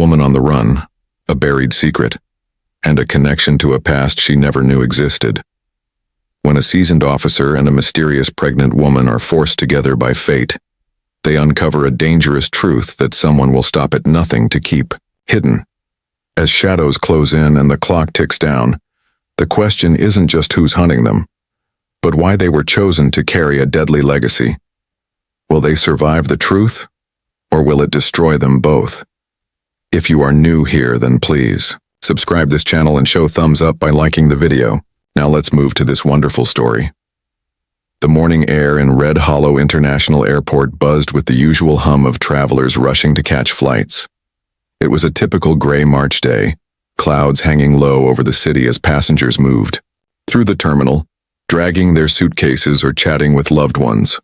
woman on the run, a buried secret, and a connection to a past she never knew existed. When a seasoned officer and a mysterious pregnant woman are forced together by fate, they uncover a dangerous truth that someone will stop at nothing to keep hidden. As shadows close in and the clock ticks down, the question isn't just who's hunting them, but why they were chosen to carry a deadly legacy. Will they survive the truth, or will it destroy them both? If you are new here, then please subscribe this channel and show thumbs up by liking the video. Now let's move to this wonderful story. The morning air in Red Hollow International Airport buzzed with the usual hum of travelers rushing to catch flights. It was a typical gray March day, clouds hanging low over the city as passengers moved through the terminal, dragging their suitcases or chatting with loved ones.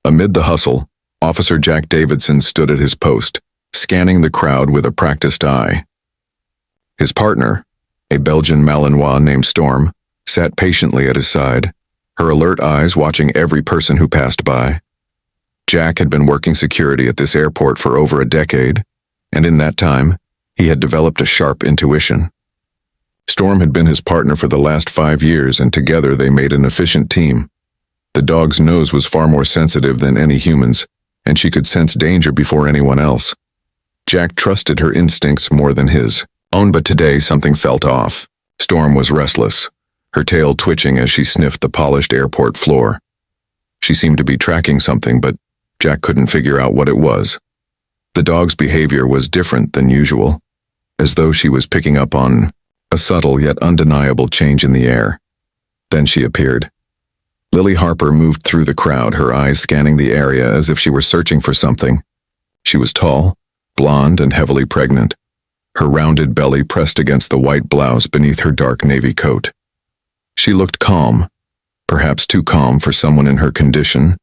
Amid the hustle, Officer Jack Davidson stood at his post, scanning the crowd with a practiced eye. His partner, a Belgian Malinois named Storm, sat patiently at his side, her alert eyes watching every person who passed by. Jack had been working security at this airport for over a decade, and in that time, he had developed a sharp intuition. Storm had been his partner for the last 5 years, and together they made an efficient team. The dog's nose was far more sensitive than any human's, and she could sense danger before anyone else. Jack trusted her instincts more than his own, but today something felt off. Storm was restless, her tail twitching as she sniffed the polished airport floor. She seemed to be tracking something, but Jack couldn't figure out what it was. The dog's behavior was different than usual, as though she was picking up on a subtle yet undeniable change in the air. Then she appeared. Lily Harper moved through the crowd, her eyes scanning the area as if she were searching for something. She was tall, blonde, and heavily pregnant, her rounded belly pressed against the white blouse beneath her dark navy coat. She looked calm, perhaps too calm for someone in her condition,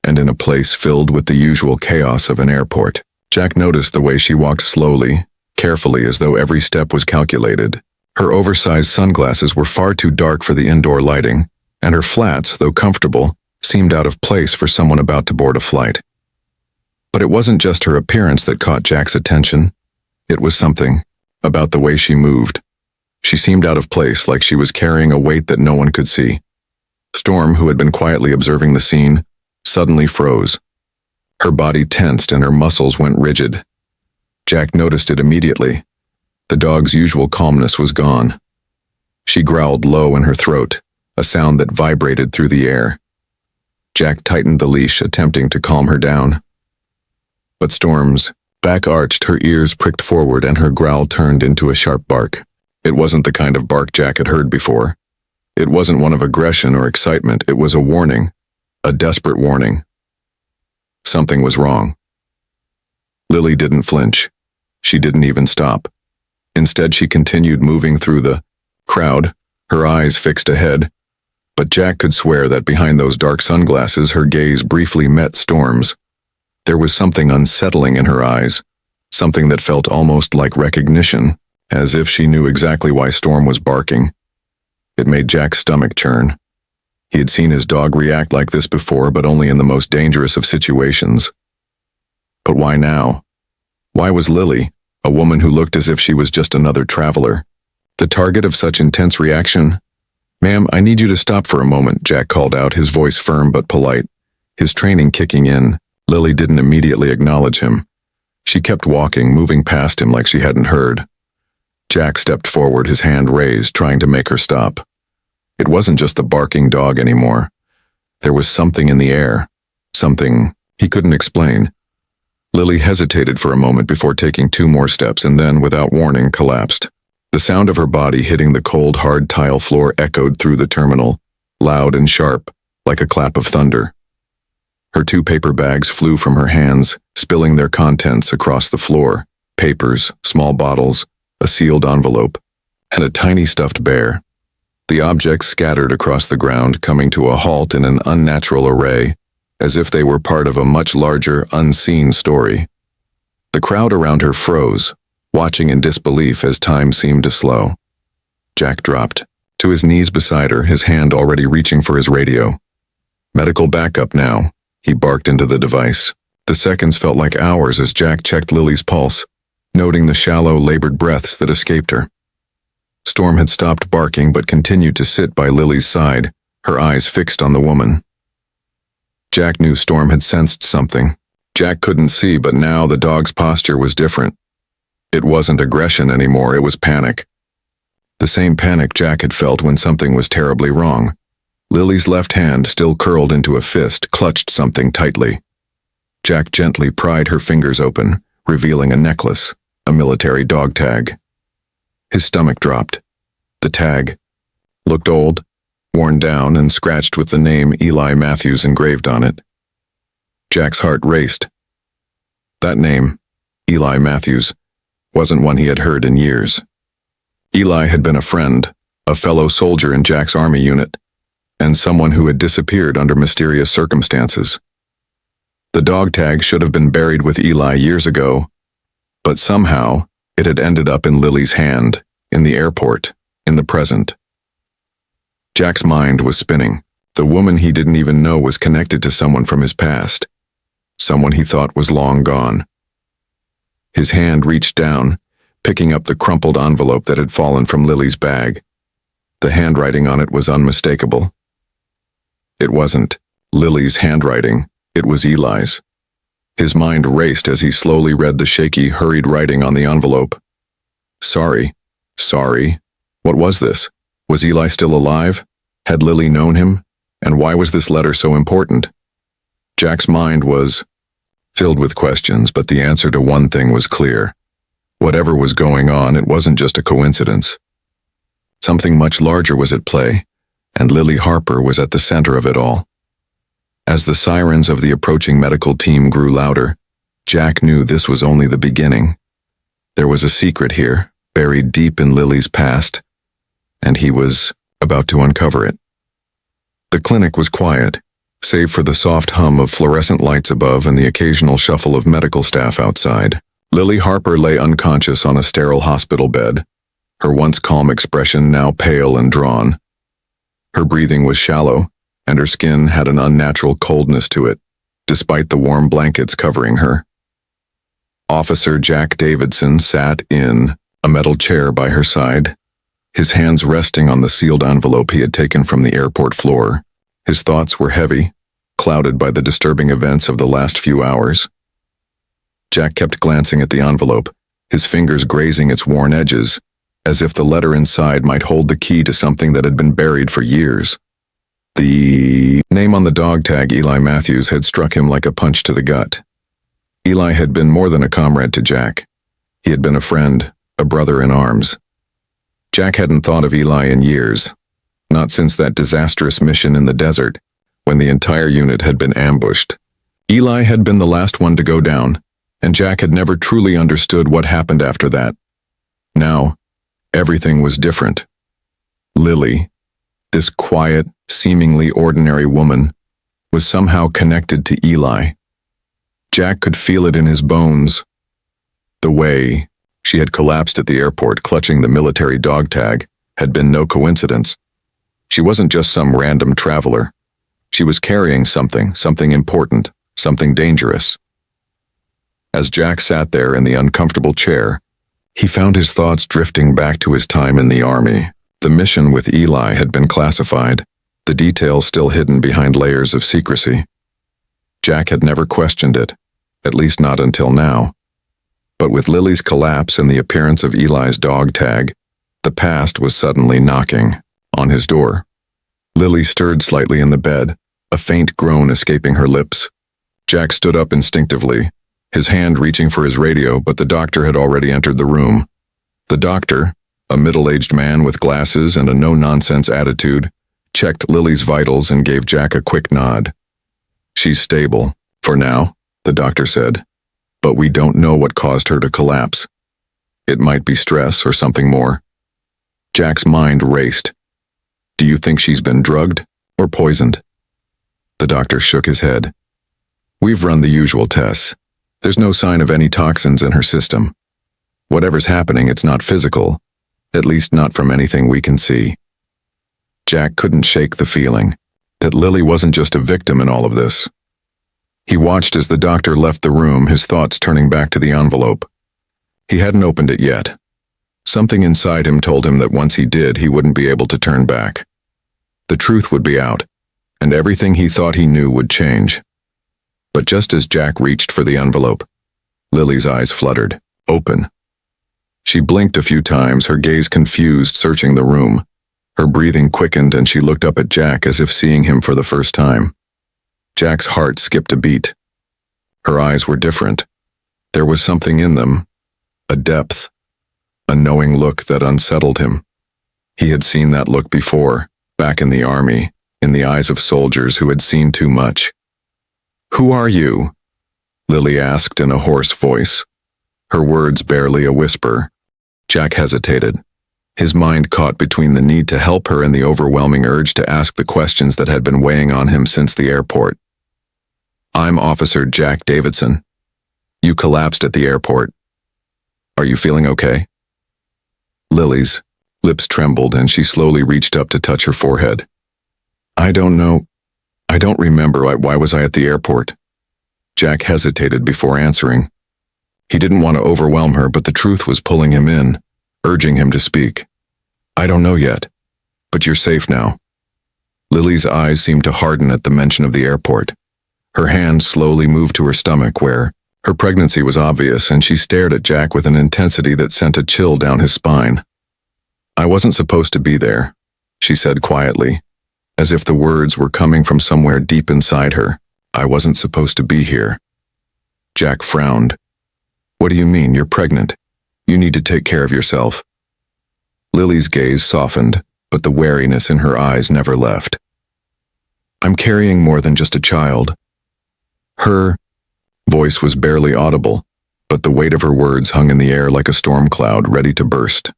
and in a place filled with the usual chaos of an airport. Jack noticed the way she walked slowly, carefully, as though every step was calculated. Her oversized sunglasses were far too dark for the indoor lighting, and her flats, though comfortable, seemed out of place for someone about to board a flight. But it wasn't just her appearance that caught Jack's attention. It was something about the way she moved. She seemed out of place, like she was carrying a weight that no one could see. Storm, who had been quietly observing the scene, suddenly froze. Her body tensed and her muscles went rigid. Jack noticed it immediately. The dog's usual calmness was gone. She growled low in her throat, a sound that vibrated through the air. Jack tightened the leash, attempting to calm her down. But Storm's back arched, her ears pricked forward, and her growl turned into a sharp bark. It wasn't the kind of bark Jack had heard before. It wasn't one of aggression or excitement. It was a warning, a desperate warning. Something was wrong. Lily didn't flinch. She didn't even stop. Instead, she continued moving through the crowd, her eyes fixed ahead. But Jack could swear that behind those dark sunglasses, her gaze briefly met Storm's. There was something unsettling in her eyes, something that felt almost like recognition, as if she knew exactly why Storm was barking. It made Jack's stomach churn. He had seen his dog react like this before, but only in the most dangerous of situations. But why now? Why was Lily, a woman who looked as if she was just another traveler, the target of such intense reaction? "Ma'am, I need you to stop for a moment," Jack called out, his voice firm but polite, his training kicking in. Lily didn't immediately acknowledge him. She kept walking, moving past him like she hadn't heard. Jack stepped forward, his hand raised, trying to make her stop. It wasn't just the barking dog anymore. There was something in the air, something he couldn't explain. Lily hesitated for a moment before taking 2 more steps and then, without warning, collapsed. The sound of her body hitting the cold, hard tile floor echoed through the terminal, loud and sharp, like a clap of thunder. Her 2 paper bags flew from her hands, spilling their contents across the floor: papers, small bottles, a sealed envelope, and a tiny stuffed bear. The objects scattered across the ground, coming to a halt in an unnatural array, as if they were part of a much larger, unseen story. The crowd around her froze, watching in disbelief as time seemed to slow. Jack dropped to his knees beside her, his hand already reaching for his radio. "Medical backup now," he barked into the device. The seconds felt like hours as Jack checked Lily's pulse. noting the shallow, labored breaths that escaped her. Storm had stopped barking but continued to sit by Lily's side, her eyes fixed on the woman. Jack knew Storm had sensed something. Jack couldn't see, but now the dog's posture was different. It wasn't aggression anymore, it was panic. The same panic Jack had felt when something was terribly wrong. Lily's left hand, still curled into a fist, clutched something tightly. Jack gently pried her fingers open, revealing a necklace, a military dog tag. His stomach dropped. The tag looked old, worn down and scratched with the name Eli Matthews engraved on it. Jack's heart raced. That name, Eli Matthews, wasn't one he had heard in years. Eli had been a friend, a fellow soldier in Jack's army unit, and someone who had disappeared under mysterious circumstances. The dog tag should have been buried with Eli years ago, but somehow it had ended up in Lily's hand, in the airport, in the present. Jack's mind was spinning. The woman he didn't even know was connected to someone from his past, someone he thought was long gone. His hand reached down, picking up the crumpled envelope that had fallen from Lily's bag. The handwriting on it was unmistakable. It wasn't Lily's handwriting, it was Eli's. His mind raced as he slowly read the shaky, hurried writing on the envelope. Sorry. What was this? Was Eli still alive? Had Lily known him? And why was this letter so important? Jack's mind was filled with questions, but the answer to one thing was clear. Whatever was going on, it wasn't just a coincidence. Something much larger was at play, and Lily Harper was at the center of it all. As the sirens of the approaching medical team grew louder, Jack knew this was only the beginning. There was a secret here, buried deep in Lily's past, and he was about to uncover it. The clinic was quiet, save for the soft hum of fluorescent lights above and the occasional shuffle of medical staff outside. Lily Harper lay unconscious on a sterile hospital bed, her once calm expression now pale and drawn. Her breathing was shallow, and her skin had an unnatural coldness to it, despite the warm blankets covering her. Officer Jack Davidson sat in a metal chair by her side, his hands resting on the sealed envelope he had taken from the airport floor. His thoughts were heavy, clouded by the disturbing events of the last few hours. Jack kept glancing at the envelope, his fingers grazing its worn edges, as if the letter inside might hold the key to something that had been buried for years. The name on the dog tag, Eli Matthews, had struck him like a punch to the gut. Eli had been more than a comrade to Jack. He had been a friend, a brother in arms. Jack hadn't thought of Eli in years, not since that disastrous mission in the desert, when the entire unit had been ambushed. Eli had been the last one to go down, and Jack had never truly understood what happened after that. Now, everything was different. Lily, this quiet, seemingly ordinary woman, was somehow connected to Eli. Jack could feel it in his bones. The way she had collapsed at the airport clutching the military dog tag had been no coincidence. She wasn't just some random traveler. She was carrying something important, something dangerous. As Jack sat there in the uncomfortable chair, he found his thoughts drifting back to his time in the army. The mission with Eli had been classified, the details still hidden behind layers of secrecy. Jack had never questioned it, at least not until now. But with Lily's collapse and the appearance of Eli's dog tag, the past was suddenly knocking on his door. Lily stirred slightly in the bed, a faint groan escaping her lips. Jack stood up instinctively, his hand reaching for his radio, but the doctor had already entered the room. The doctor, a middle-aged man with glasses and a no-nonsense attitude, checked Lily's vitals and gave Jack a quick nod. "She's stable, for now," the doctor said, "but we don't know what caused her to collapse. It might be stress or something more." Jack's mind raced. "Do you think she's been drugged or poisoned?" The doctor shook his head. "We've run the usual tests. There's no sign of any toxins in her system. Whatever's happening, it's not physical, at least not from anything we can see." Jack couldn't shake the feeling that Lily wasn't just a victim in all of this. He watched as the doctor left the room, his thoughts turning back to the envelope. He hadn't opened it yet. Something inside him told him that once he did, he wouldn't be able to turn back. The truth would be out, and everything he thought he knew would change. But just as Jack reached for the envelope, Lily's eyes fluttered, open. She blinked a few times, her gaze confused, searching the room. Her breathing quickened and she looked up at Jack as if seeing him for the first time. Jack's heart skipped a beat. Her eyes were different. There was something in them, a depth, a knowing look that unsettled him. He had seen that look before, back in the army, in the eyes of soldiers who had seen too much. "Who are you?" Lily asked in a hoarse voice, her words barely a whisper. Jack hesitated, his mind caught between the need to help her and the overwhelming urge to ask the questions that had been weighing on him since the airport. "I'm Officer Jack Davidson. You collapsed at the airport. Are you feeling okay?" Lily's lips trembled and she slowly reached up to touch her forehead. "I don't know. I don't remember. Why was I at the airport?" Jack hesitated before answering. He didn't want to overwhelm her, but the truth was pulling him in, urging him to speak. "I don't know yet, but you're safe now." Lily's eyes seemed to harden at the mention of the airport. Her hand slowly moved to her stomach where her pregnancy was obvious, and she stared at Jack with an intensity that sent a chill down his spine. "I wasn't supposed to be there," she said quietly, as if the words were coming from somewhere deep inside her. "I wasn't supposed to be here." Jack frowned. "What do you mean? You're pregnant. You need to take care of yourself." Lily's gaze softened, but the wariness in her eyes never left. "I'm carrying more than just a child." Her voice was barely audible, but the weight of her words hung in the air like a storm cloud ready to burst.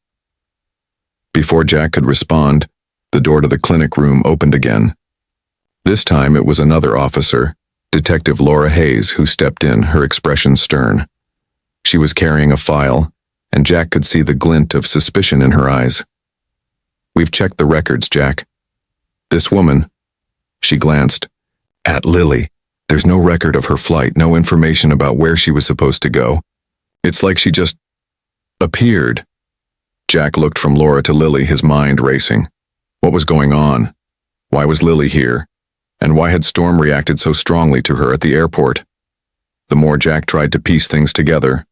Before Jack could respond, the door to the clinic room opened again. This time it was another officer, Detective Laura Hayes, who stepped in, her expression stern. She was carrying a file, and Jack could see the glint of suspicion in her eyes. "We've checked the records, Jack. This woman," she glanced at Lily, "there's no record of her flight, no information about where she was supposed to go. It's like she just appeared." Jack looked from Laura to Lily, his mind racing. What was going on? Why was Lily here? And why had Storm reacted so strongly to her at the airport? The more Jack tried to piece things together,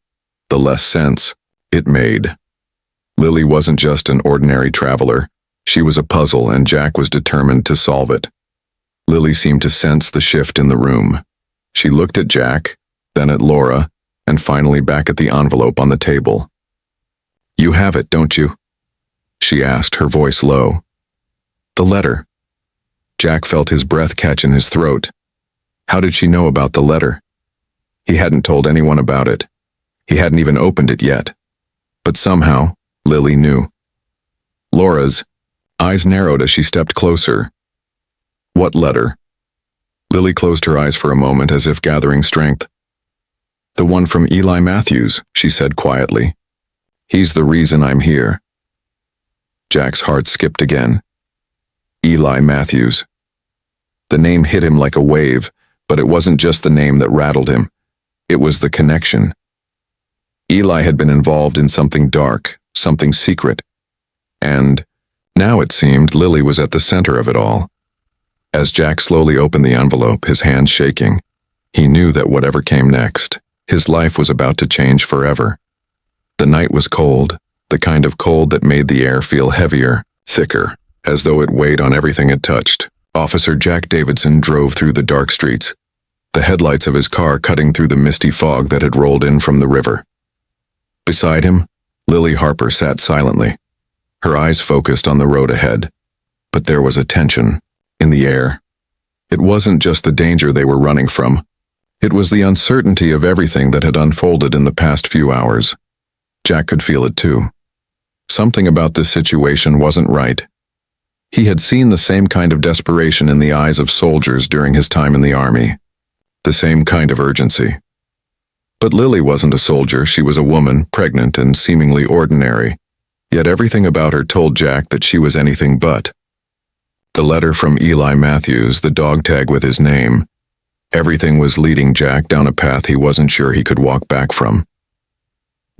the less sense it made. Lily wasn't just an ordinary traveler. She was a puzzle, and Jack was determined to solve it. Lily seemed to sense the shift in the room. She looked at Jack, then at Laura, and finally back at the envelope on the table. "You have it, don't you?" she asked, her voice low. "The letter." Jack felt his breath catch in his throat. How did she know about the letter? He hadn't told anyone about it. He hadn't even opened it yet. But somehow, Lily knew. Laura's eyes narrowed as she stepped closer. "What letter?" Lily closed her eyes for a moment as if gathering strength. "The one from Eli Matthews," she said quietly. "He's the reason I'm here." Jack's heart skipped again. Eli Matthews. The name hit him like a wave, but it wasn't just the name that rattled him. It was the connection. Eli had been involved in something dark, something secret. And now it seemed Lily was at the center of it all. As Jack slowly opened the envelope, his hands shaking, he knew that whatever came next, his life was about to change forever. The night was cold, the kind of cold that made the air feel heavier, thicker, as though it weighed on everything it touched. Officer Jack Davidson drove through the dark streets, the headlights of his car cutting through the misty fog that had rolled in from the river. Beside him, Lily Harper sat silently, her eyes focused on the road ahead. But there was a tension in the air. It wasn't just the danger they were running from. It was the uncertainty of everything that had unfolded in the past few hours. Jack could feel it too. Something about this situation wasn't right. He had seen the same kind of desperation in the eyes of soldiers during his time in the army. The same kind of urgency. But Lily wasn't a soldier. She was a woman, pregnant and seemingly ordinary. Yet everything about her told Jack that she was anything but. The letter from Eli Matthews, the dog tag with his name. Everything was leading Jack down a path he wasn't sure he could walk back from.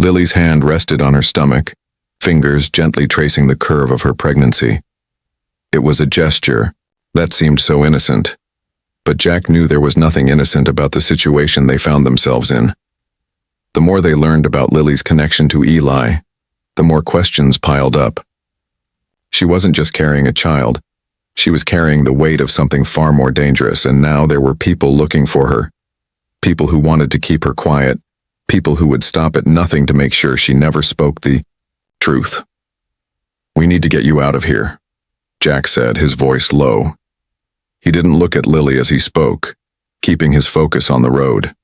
Lily's hand rested on her stomach, fingers gently tracing the curve of her pregnancy. It was a gesture that seemed so innocent, but Jack knew there was nothing innocent about the situation they found themselves in. The more they learned about Lily's connection to Eli, the more questions piled up. She wasn't just carrying a child, she was carrying the weight of something far more dangerous, and now there were people looking for her. People who wanted to keep her quiet, people who would stop at nothing to make sure she never spoke the truth. "We need to get you out of here," Jack said, his voice low. He didn't look at Lily as he spoke, keeping his focus on the road.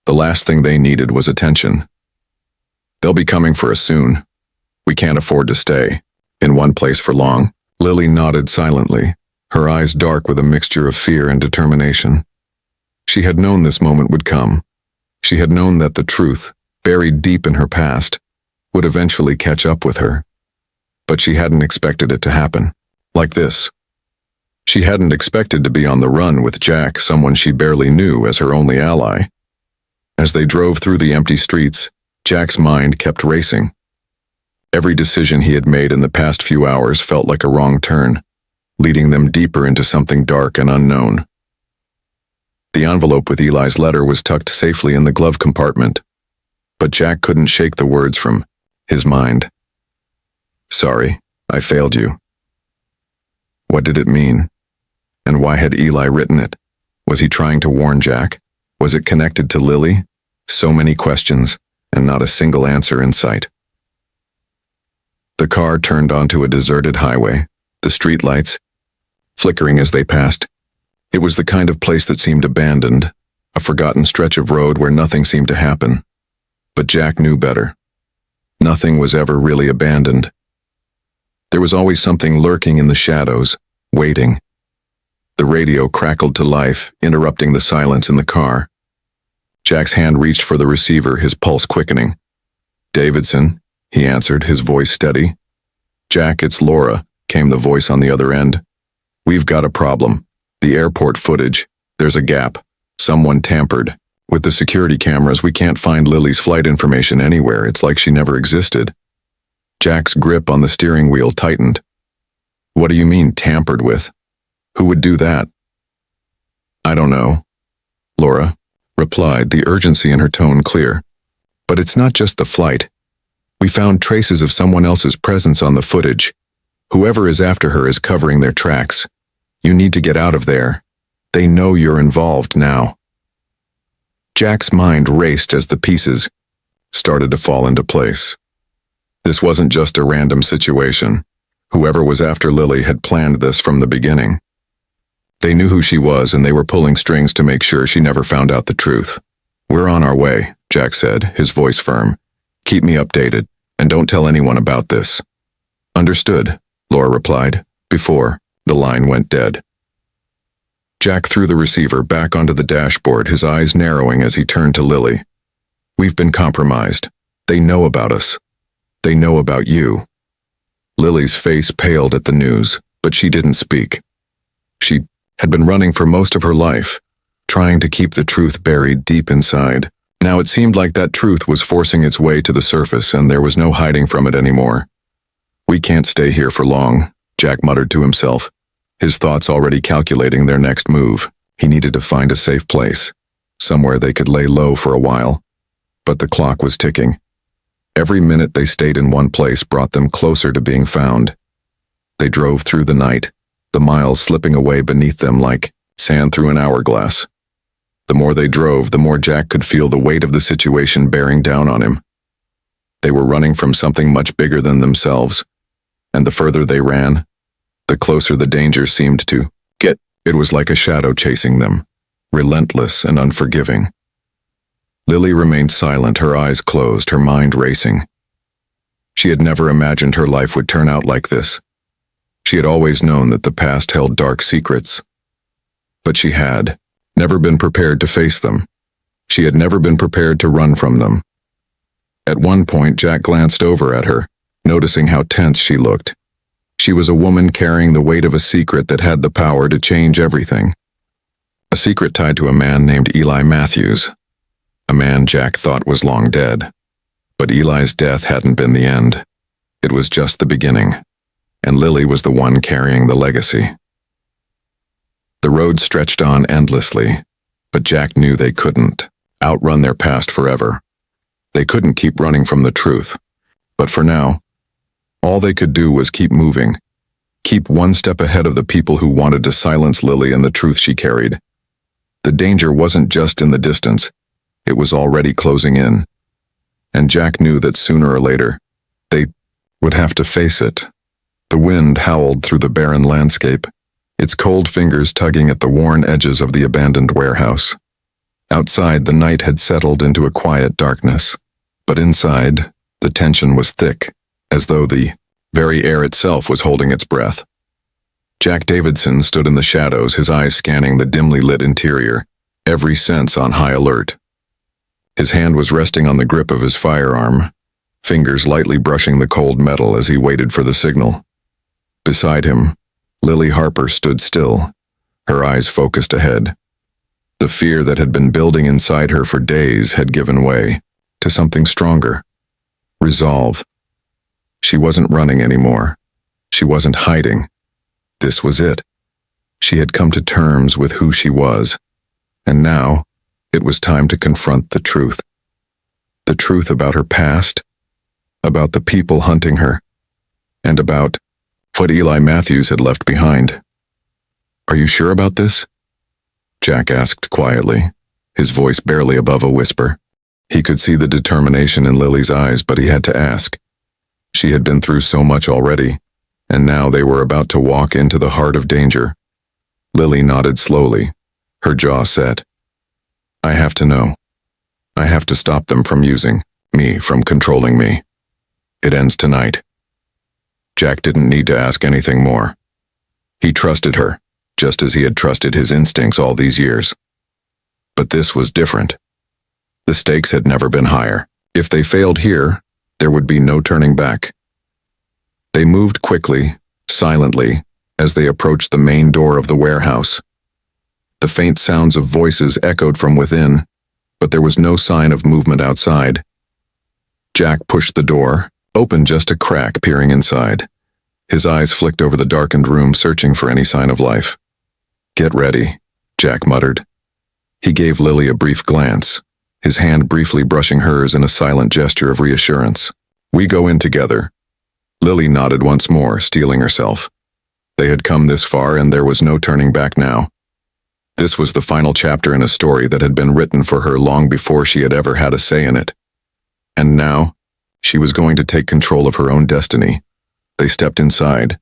The last thing they needed was attention. "They'll be coming for us soon. We can't afford to stay in one place for long." Lily nodded silently, her eyes dark with a mixture of fear and determination. She had known this moment would come. She had known that the truth, buried deep in her past, would eventually catch up with her. But she hadn't expected it to happen like this. She hadn't expected to be on the run with Jack, someone she barely knew, as her only ally. As they drove through the empty streets, Jack's mind kept racing. Every decision he had made in the past few hours felt like a wrong turn, leading them deeper into something dark and unknown. The envelope with Eli's letter was tucked safely in the glove compartment, but Jack couldn't shake the words from his mind. "Sorry, I failed you." What did it mean? And why had Eli written it? Was he trying to warn Jack? Was it connected to Lily? So many questions, and not a single answer in sight. The car turned onto a deserted highway, the streetlights flickering as they passed. It was the kind of place that seemed abandoned, a forgotten stretch of road where nothing seemed to happen. But Jack knew better. Nothing was ever really abandoned. There was always something lurking in the shadows, waiting. The radio crackled to life, interrupting the silence in the car. Jack's hand reached for the receiver, his pulse quickening. "Davidson," he answered, his voice steady. "Jack, it's Laura," came the voice on the other end. "We've got a problem. The airport footage. There's a gap. Someone tampered. With the security cameras, we can't find Lily's flight information anywhere. It's like she never existed." Jack's grip on the steering wheel tightened. "What do you mean, tampered with? Who would do that?" "I don't know," Laura replied, the urgency in her tone clear. "But it's not just the flight. We found traces of someone else's presence on the footage. Whoever is after her is covering their tracks. You need to get out of there. They know you're involved now." Jack's mind raced as the pieces started to fall into place. This wasn't just a random situation. Whoever was after Lily had planned this from the beginning. They knew who she was, and they were pulling strings to make sure she never found out the truth. "We're on our way," Jack said, his voice firm. "Keep me updated, and don't tell anyone about this." "Understood," Laura replied, before the line went dead. Jack threw the receiver back onto the dashboard, his eyes narrowing as he turned to Lily. "We've been compromised. They know about us. They know about you." Lily's face paled at the news, but she didn't speak. She had been running for most of her life, trying to keep the truth buried deep inside. Now it seemed like that truth was forcing its way to the surface, and there was no hiding from it anymore. "We can't stay here for long," Jack muttered to himself, his thoughts already calculating their next move. He needed to find a safe place, somewhere they could lay low for a while. But the clock was ticking. Every minute they stayed in one place brought them closer to being found. They drove through the night, the miles slipping away beneath them like sand through an hourglass. The more they drove, the more Jack could feel the weight of the situation bearing down on him. They were running from something much bigger than themselves, and the further they ran, the closer the danger seemed to get. It was like a shadow chasing them, relentless and unforgiving. Lily remained silent, her eyes closed, her mind racing. She had never imagined her life would turn out like this. She had always known that the past held dark secrets. But she had never been prepared to face them. She had never been prepared to run from them. At one point, Jack glanced over at her, noticing how tense she looked. She was a woman carrying the weight of a secret that had the power to change everything. A secret tied to a man named Eli Matthews. A man Jack thought was long dead. But Eli's death hadn't been the end. It was just the beginning, and Lily was the one carrying the legacy. The road stretched on endlessly, but Jack knew they couldn't outrun their past forever. They couldn't keep running from the truth. But for now, all they could do was keep moving, keep one step ahead of the people who wanted to silence Lily and the truth she carried. The danger wasn't just in the distance, it was already closing in. And Jack knew that sooner or later, they would have to face it. The wind howled through the barren landscape, its cold fingers tugging at the worn edges of the abandoned warehouse. Outside, the night had settled into a quiet darkness, but inside, the tension was thick, as though the very air itself was holding its breath. Jack Davidson stood in the shadows, his eyes scanning the dimly lit interior, every sense on high alert. His hand was resting on the grip of his firearm, fingers lightly brushing the cold metal as he waited for the signal. Beside him, Lily Harper stood still, her eyes focused ahead. The fear that had been building inside her for days had given way to something stronger. Resolve. She wasn't running anymore. She wasn't hiding. This was it. She had come to terms with who she was, and now it was time to confront the truth. The truth about her past, about the people hunting her, and about what Eli Matthews had left behind. "Are you sure about this?" Jack asked quietly, his voice barely above a whisper. He could see the determination in Lily's eyes, but he had to ask. She had been through so much already, and now they were about to walk into the heart of danger. Lily nodded slowly, her jaw set. "I have to know. I have to stop them from using me, from controlling me. It ends tonight." Jack didn't need to ask anything more. He trusted her, just as he had trusted his instincts all these years. But this was different. The stakes had never been higher. If they failed here, there would be no turning back. They moved quickly, silently, as they approached the main door of the warehouse. The faint sounds of voices echoed from within, but there was no sign of movement outside. Jack pushed the door, open just a crack, peering inside. His eyes flicked over the darkened room, searching for any sign of life. "Get ready," Jack muttered. He gave Lily a brief glance, his hand briefly brushing hers in a silent gesture of reassurance. "We go in together." Lily nodded once more, steeling herself. They had come this far, and there was no turning back now. This was the final chapter in a story that had been written for her long before she had ever had a say in it. And now, she was going to take control of her own destiny. They stepped inside.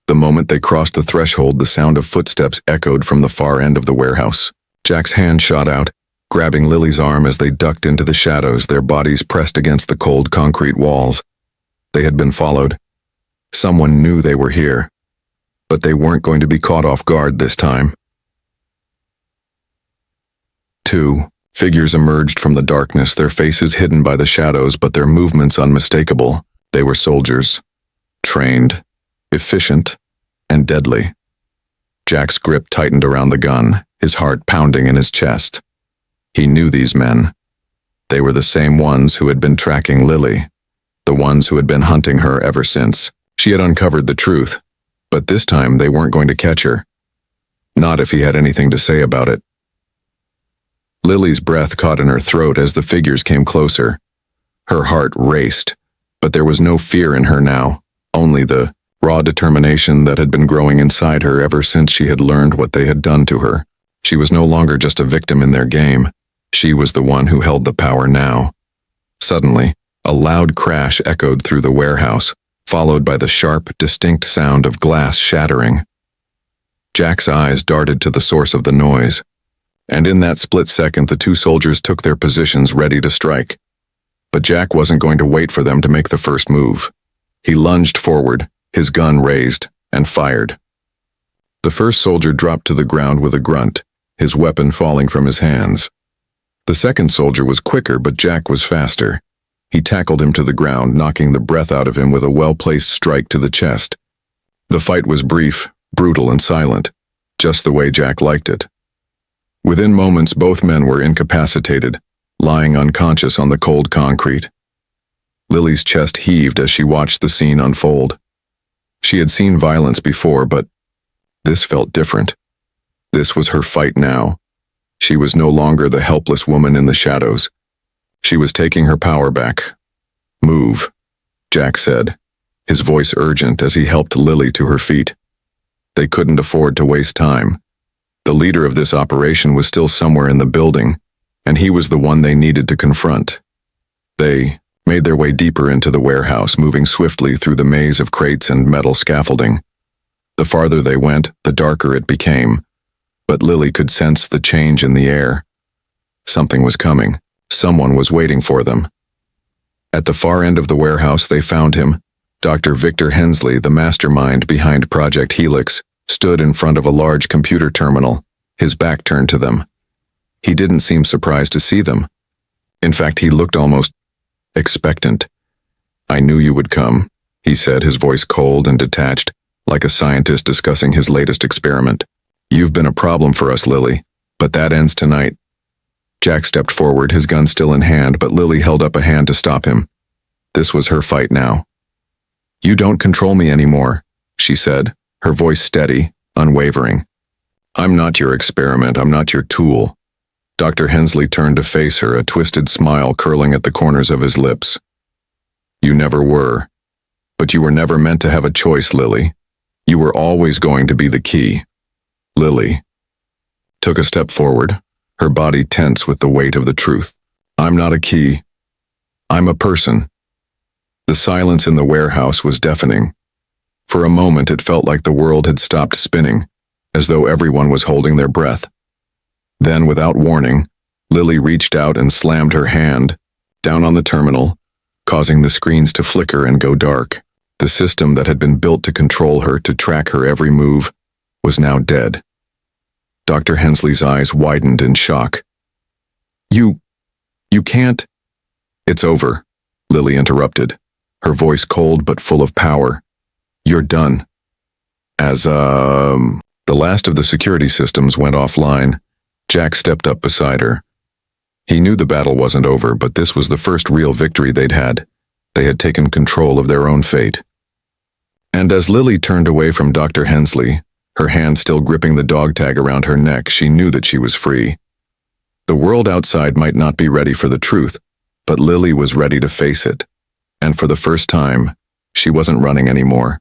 The moment they crossed the threshold, the sound of footsteps echoed from the far end of the warehouse. Jack's hand shot out, grabbing Lily's arm as they ducked into the shadows, their bodies pressed against the cold concrete walls. They had been followed. Someone knew they were here, but they weren't going to be caught off guard this time. 2 figures emerged from the darkness, their faces hidden by the shadows, but their movements unmistakable. They were soldiers, trained, efficient, and deadly. Jack's grip tightened around the gun, his heart pounding in his chest. He knew these men. They were the same ones who had been tracking Lily, the ones who had been hunting her ever since she had uncovered the truth. But this time they weren't going to catch her. Not if he had anything to say about it. Lily's breath caught in her throat as the figures came closer. Her heart raced, but there was no fear in her now, only the raw determination that had been growing inside her ever since she had learned what they had done to her. She was no longer just a victim in their game. She was the one who held the power now. Suddenly, a loud crash echoed through the warehouse, followed by the sharp, distinct sound of glass shattering. Jack's eyes darted to the source of the noise, and in that split second the 2 soldiers took their positions ready to strike. But Jack wasn't going to wait for them to make the first move. He lunged forward, his gun raised, and fired. The first soldier dropped to the ground with a grunt, his weapon falling from his hands. The second soldier was quicker, but Jack was faster. He tackled him to the ground, knocking the breath out of him with a well-placed strike to the chest. The fight was brief, brutal, and silent, just the way Jack liked it. Within moments, both men were incapacitated, lying unconscious on the cold concrete. Lily's chest heaved as she watched the scene unfold. She had seen violence before, but this felt different. This was her fight now. She was no longer the helpless woman in the shadows. She was taking her power back. "Move," Jack said, his voice urgent as he helped Lily to her feet. They couldn't afford to waste time. The leader of this operation was still somewhere in the building, and he was the one they needed to confront. They made their way deeper into the warehouse, moving swiftly through the maze of crates and metal scaffolding. The farther they went, the darker it became, but Lily could sense the change in the air. Something was coming. Someone was waiting for them. At the far end of the warehouse, they found him. Dr. Victor Hensley, the mastermind behind Project Helix, stood in front of a large computer terminal, his back turned to them. He didn't seem surprised to see them. In fact, he looked almost expectant. "I knew you would come," he said, his voice cold and detached, like a scientist discussing his latest experiment. "You've been a problem for us, Lily, but that ends tonight." Jack stepped forward, his gun still in hand, but Lily held up a hand to stop him. This was her fight now. "You don't control me anymore," she said, her voice steady, unwavering. "I'm not your experiment, I'm not your tool." Dr. Hensley turned to face her, a twisted smile curling at the corners of his lips. "You never were. But you were never meant to have a choice, Lily. You were always going to be the key." Lily took a step forward, her body tense with the weight of the truth. "I'm not a key. I'm a person." The silence in the warehouse was deafening. For a moment it felt like the world had stopped spinning, as though everyone was holding their breath. Then, without warning, Lily reached out and slammed her hand down on the terminal, causing the screens to flicker and go dark. The system that had been built to control her, to track her every move, was now dead. Dr. Hensley's eyes widened in shock. You can't." "It's over," Lily interrupted, her voice cold but full of power. "You're done." As the last of the security systems went offline, Jack stepped up beside her. He knew the battle wasn't over, but this was the first real victory they'd had. They had taken control of their own fate. And as Lily turned away from Dr. Hensley, her hand still gripping the dog tag around her neck, she knew that she was free. The world outside might not be ready for the truth, but Lily was ready to face it. And for the first time, she wasn't running anymore.